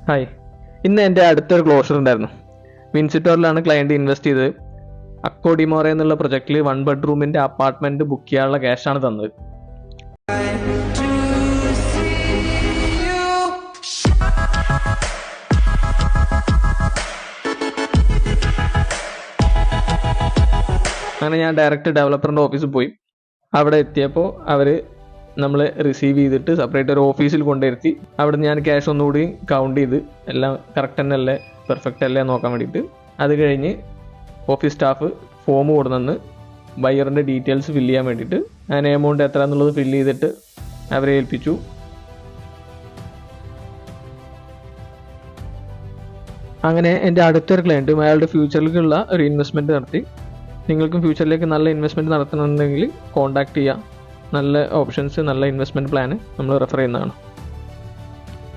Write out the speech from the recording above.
Hi, ഇന്ന് എൻ്റെ അടുത്തൊരു ക്ലോഷർ ഉണ്ടായിരുന്നു. വിൻസിറ്റോറിലാണ് ക്ലയൻറ്റ് ഇൻവെസ്റ്റ് ചെയ്തത്. അക്കോഡിമോറെ എന്നുള്ള പ്രൊജക്റ്റിൽ 1 ബെഡ്റൂമിൻ്റെ അപ്പാർട്ട്മെൻറ്റ് ബുക്ക് ചെയ്യാനുള്ള ക്യാഷാണ് തന്നത്. അങ്ങനെ ഞാൻ ഡയറക്റ്റ് ഡെവലപ്പറിൻ്റെ ഓഫീസിൽ പോയി. അവിടെ എത്തിയപ്പോൾ അവർ നമ്മൾ റിസീവ് ചെയ്തിട്ട് സെപ്പറേറ്റ് ഒരു ഓഫീസിൽ കൊണ്ടിരുത്തി. അവിടെ നിന്ന് ഞാൻ ക്യാഷ് ഒന്നുകൂടി കൗണ്ട് ചെയ്ത് എല്ലാം കറക്റ്റ് തന്നെ അല്ലേ, പെർഫെക്റ്റ് അല്ലേ നോക്കാൻ വേണ്ടിയിട്ട്. അത് കഴിഞ്ഞ് ഓഫീസ് സ്റ്റാഫ് ഫോം കൊടുന്നെന്ന് ബയ്യറിൻ്റെ ഡീറ്റെയിൽസ് ഫില്ല് ചെയ്യാൻ വേണ്ടിയിട്ട് ഞാൻ എമൗണ്ട് എത്ര എന്നുള്ളത് ഫില്ല് ചെയ്തിട്ട് അവരെ ഏൽപ്പിച്ചു. അങ്ങനെ എൻ്റെ അടുത്തൊരു ക്ലയൻറ്റും അയാളുടെ ഫ്യൂച്ചറിലേക്കുള്ള ഒരു ഇൻവെസ്റ്റ്മെൻറ്റ് നടത്തി. നിങ്ങൾക്കും ഫ്യൂച്ചറിലേക്ക് നല്ല ഇൻവെസ്റ്റ്മെൻറ്റ് നടത്തണമെന്നുണ്ടെങ്കിൽ കോൺടാക്ട് ചെയ്യുക. നല്ല ഓപ്ഷൻസ്, നല്ല ഇൻവെസ്റ്റ്മെൻറ്റ് പ്ലാന് നമ്മൾ റെഫർ ചെയ്യുന്നതാണ്.